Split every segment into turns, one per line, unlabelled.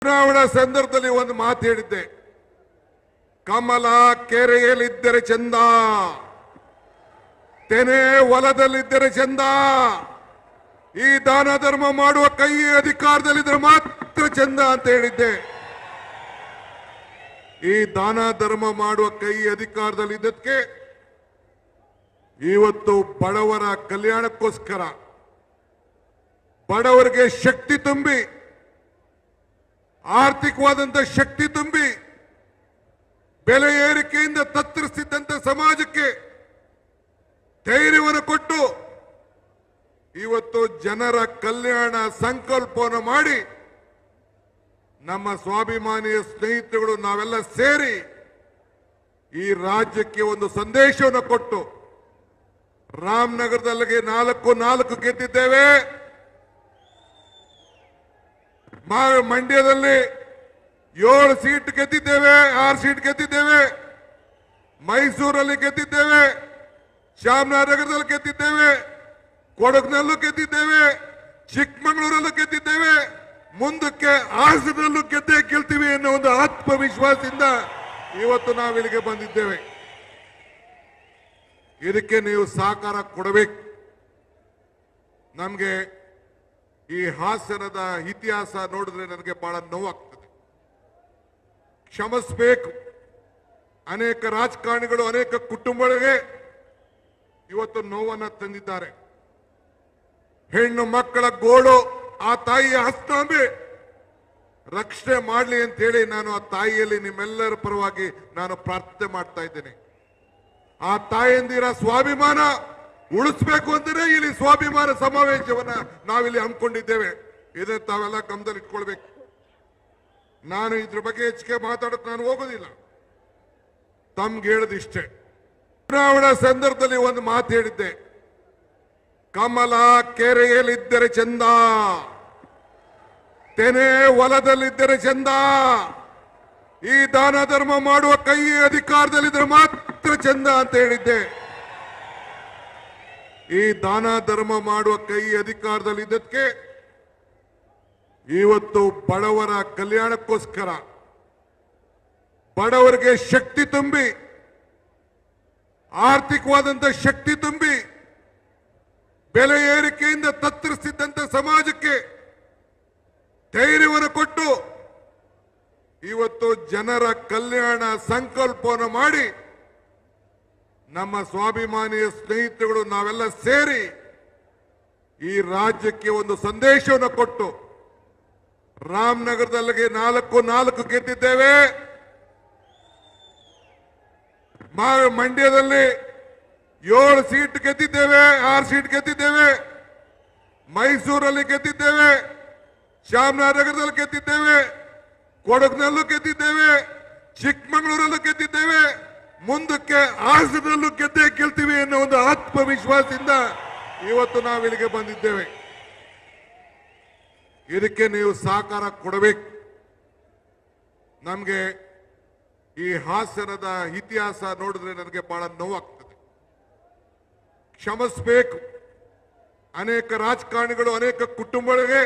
ಚುನಾವಣಾ ಸಂದರ್ಭದಲ್ಲಿ ಒಂದು ಮಾತು ಹೇಳಿದ್ದೆ, ಕಮಲ ಕೆರೆಯಲ್ಲಿದ್ದರೆ ಚಂದ, ತೆನೆ ಹೊಲದಲ್ಲಿದ್ದರೆ ಚಂದ, ಈ ದಾನ ಧರ್ಮ ಮಾಡುವ ಕೈ ಅಧಿಕಾರದಲ್ಲಿದ್ದರೆ ಮಾತ್ರ ಚಂದ ಅಂತ ಹೇಳಿದ್ದೆ. ಈ ದಾನ ಧರ್ಮ ಮಾಡುವ ಕೈ ಅಧಿಕಾರದಲ್ಲಿದ್ದಕ್ಕೆ ಇವತ್ತು ಬಡವರ ಕಲ್ಯಾಣಕ್ಕೋಸ್ಕರ ಬಡವರಿಗೆ ಶಕ್ತಿ ತುಂಬಿ, ಆರ್ಥಿಕವಾದಂತ ಶಕ್ತಿ ತುಂಬಿ, ಬೆಲೆ ಏರಿಕೆಯಿಂದ ತತ್ತರಿಸಿದ್ದಂತ ಸಮಾಜಕ್ಕೆ ಧೈರ್ಯವನ್ನು ಕೊಟ್ಟು ಇವತ್ತು ಜನರ ಕಲ್ಯಾಣ ಸಂಕಲ್ಪವನ್ನು ಮಾಡಿ ನಮ್ಮ ಸ್ವಾಭಿಮಾನಿಯ ಸ್ನೇಹಿತರುಗಳು ನಾವೆಲ್ಲ ಸೇರಿ ಈ ರಾಜ್ಯಕ್ಕೆ ಒಂದು ಸಂದೇಶವನ್ನು ಕೊಟ್ಟು ರಾಮನಗರದಲ್ಲಿಗೆ 4 ಗೆದ್ದಿದ್ದೇವೆ, ಮಂಡ್ಯದಲ್ಲಿ 7 ಸೀಟ್ ಗೆದ್ದಿದ್ದೇವೆ, 6 ಸೀಟ್ ಗೆದ್ದಿದ್ದೇವೆ, ಮೈಸೂರಲ್ಲಿ ಗೆದ್ದಿದ್ದೇವೆ, ಚಾಮರಾಜನಗರದಲ್ಲಿ ಗೆದ್ದಿದ್ದೇವೆ, ಕೊಡಗಿನಲ್ಲೂ ಗೆದ್ದಿದ್ದೇವೆ, ಚಿಕ್ಕಮಗಳೂರಲ್ಲೂ ಗೆದ್ದಿದ್ದೇವೆ, ಮುಂದಕ್ಕೆ ಹಾಸನದಲ್ಲೂ ಗೆಲ್ತೀವಿ ಅನ್ನೋ ಒಂದು ಆತ್ಮವಿಶ್ವಾಸದಿಂದ ಇವತ್ತು ನಾವು ಇಲ್ಲಿಗೆ ಬಂದಿದ್ದೇವೆ. ಇದಕ್ಕೆ ನೀವು ಸಹಕಾರ ಕೊಡಬೇಕು. ನಮಗೆ ಈ ಹಾಸನದ ಇತಿಹಾಸ ನೋಡಿದ್ರೆ ನನಗೆ ಬಹಳ ನೋವಾಗ್ತದೆ, ಕ್ಷಮಿಸಬೇಕು. ಅನೇಕ ರಾಜಕಾರಣಿಗಳು ಅನೇಕ ಕುಟುಂಬಗಳಿಗೆ ಇವತ್ತು ನೋವನ್ನು ತಂದಿದ್ದಾರೆ. ಹೆಣ್ಣು ಮಕ್ಕಳ ಗೋಳು, ಆ ತಾಯಿಯ ಹಸ್ತಾಂಬೆ ರಕ್ಷಣೆ ಮಾಡಲಿ ಅಂತ ಹೇಳಿ ನಾನು ಆ ತಾಯಿಯಲ್ಲಿ ನಿಮ್ಮೆಲ್ಲರ ಪರವಾಗಿ ನಾನು ಪ್ರಾರ್ಥನೆ ಮಾಡ್ತಾ ಇದ್ದೇನೆ. ಆ ತಾಯಿಯಂದಿರ ಸ್ವಾಭಿಮಾನ ಉಳಿಸ್ಬೇಕು ಅಂತಾನೆ ಇಲ್ಲಿ ಸ್ವಾಭಿಮಾನ ಸಮಾವೇಶವನ್ನ ನಾವಿಲ್ಲಿ ಹಮ್ಮಿಕೊಂಡಿದ್ದೇವೆ. ಇದನ್ನ ತಾವೆಲ್ಲ ಗಮನದಲ್ಲಿ ಇಟ್ಕೊಳ್ಬೇಕು. ನಾನು ಇದ್ರ ಬಗ್ಗೆ ಹೆಚ್ಚಿಗೆ ಮಾತಾಡೋಕೆ ನಾನು ಹೋಗೋದಿಲ್ಲ. ತಮ್ಗೆ ಹೇಳದಿಷ್ಟೇ, ಚುನಾವಣಾ ಸಂದರ್ಭದಲ್ಲಿ ಒಂದು ಮಾತು ಹೇಳಿದ್ದೆ, ಕಮಲ ಕೆರೆಯಲ್ಲಿದ್ದರೆ ಚಂದ, ತೆನೆ ಹೊಲದಲ್ಲಿದ್ದರೆ ಚಂದ, ಈ ದಾನ ಧರ್ಮ ಮಾಡುವ ಕೈ ಅಧಿಕಾರದಲ್ಲಿದ್ದರೆ ಮಾತ್ರ ಚಂದ ಅಂತ ಹೇಳಿದ್ದೆ. ಈ ದಾನ ಧರ್ಮ ಮಾಡುವ ಕೈ ಅಧಿಕಾರದಲ್ಲಿದ್ದಕ್ಕೆ ಇವತ್ತು ಬಡವರ ಕಲ್ಯಾಣಕ್ಕೋಸ್ಕರ ಬಡವರಿಗೆ ಶಕ್ತಿ ತುಂಬಿ, ಆರ್ಥಿಕವಾದಂತ ಶಕ್ತಿ ತುಂಬಿ, ಬೆಲೆ ಏರಿಕೆಯಿಂದ ತತ್ತರಿಸಿದ್ದಂತ ಸಮಾಜಕ್ಕೆ ಧೈರ್ಯವನ್ನು ಕೊಟ್ಟು ಇವತ್ತು ಜನರ ಕಲ್ಯಾಣ ಸಂಕಲ್ಪವನ್ನು ಮಾಡಿ ನಮ್ಮ ಸ್ವಾಭಿಮಾನಿಯ ಸ್ನೇಹಿತರುಗಳು ನಾವೆಲ್ಲ ಸೇರಿ ಈ ರಾಜ್ಯಕ್ಕೆ ಒಂದು ಸಂದೇಶವನ್ನು ಕೊಟ್ಟು ರಾಮನಗರದಲ್ಲಿಗೆ 4 ಗೆದ್ದಿದ್ದೇವೆ, ಮಂಡ್ಯದಲ್ಲಿ 7 ಸೀಟ್ ಗೆದ್ದಿದ್ದೇವೆ, 6 ಸೀಟ್ ಗೆದ್ದಿದ್ದೇವೆ, ಮೈಸೂರಲ್ಲಿ ಗೆದ್ದಿದ್ದೇವೆ, ಚಾಮರಾಜನಗರದಲ್ಲಿ ಗೆದ್ದಿದ್ದೇವೆ, ಕೊಡಗಿನಲ್ಲೂ ಗೆದ್ದಿದ್ದೇವೆ, ಚಿಕ್ಕಮಗಳೂರಲ್ಲೂ ಗೆದ್ದಿದ್ದೇವೆ, ಮುಂದಕ್ಕೆ ಹಾಸನದಲ್ಲೂ ಗೆಲ್ತೀವಿ ಅನ್ನೋ ಒಂದು ಆತ್ಮವಿಶ್ವಾಸದಿಂದ ಇವತ್ತು ನಾವು ಇಲ್ಲಿಗೆ ಬಂದಿದ್ದೇವೆ. ಇದಕ್ಕೆ ನೀವು ಸಹಕಾರ ಕೊಡಬೇಕು. ನಮಗೆ ಈ ಹಾಸನದ ಇತಿಹಾಸ ನೋಡಿದ್ರೆ ನನಗೆ ಬಹಳ ನೋವಾಗ್ತದೆ, ಕ್ಷಮಿಸಬೇಕು. ಅನೇಕ ರಾಜಕಾರಣಿಗಳು ಅನೇಕ ಕುಟುಂಬಗಳಿಗೆ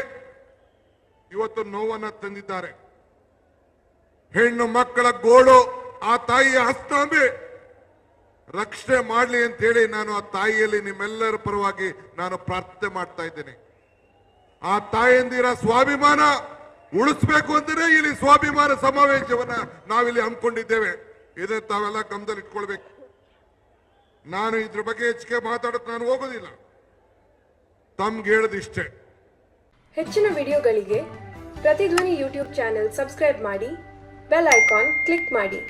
ಇವತ್ತು ನೋವನ್ನು ತಂದಿದ್ದಾರೆ. ಹೆಣ್ಣು ಮಕ್ಕಳ ಗೋಳು, ಆ ತಾಯಿಯ ಹಸ್ತಾಂಬೆ ರಕ್ಷಣೆ ಮಾಡಲಿ ಅಂತ ಹೇಳಿ ನಾನು ಆ ತಾಯಿಯಲ್ಲಿ ನಿಮ್ಮೆಲ್ಲರ ಪರವಾಗಿ ನಾನು ಪ್ರಾರ್ಥನೆ ಮಾಡ್ತಾ ಇದ್ದೇನೆ. ಆ ತಾಯಿಯಂದಿರ ಸ್ವಾಭಿಮಾನ ಉಳಿಸ್ಬೇಕು ಅಂತಾನೆ ಇಲ್ಲಿ ಸ್ವಾಭಿಮಾನ ಸಮಾವೇಶವನ್ನ ನಾವಿಲ್ಲಿ ಹಮ್ಮಿಕೊಂಡಿದ್ದೇವೆ. ಇದನ್ನ ತಾವೆಲ್ಲ ಗಮನದಲ್ಲಿ ಇಟ್ಕೊಳ್ಬೇಕು. ನಾನು ಇದ್ರ ಬಗ್ಗೆ ಹೆಚ್ಚಿಗೆ ಮಾತಾಡೋಕೆ ನಾನು ಹೋಗೋದಿಲ್ಲ. ತಮ್ಗೆ ಹೇಳದಿಷ್ಟೇ.
ಹೆಚ್ಚಿನ ವಿಡಿಯೋಗಳಿಗೆ ಪ್ರತಿಧ್ವನಿ ಯೂಟ್ಯೂಬ್ ಚಾನೆಲ್ ಸಬ್ಸ್ಕ್ರೈಬ್ ಮಾಡಿ, ಬೆಲ್ ಐಕಾನ್ ಕ್ಲಿಕ್ ಮಾಡಿ.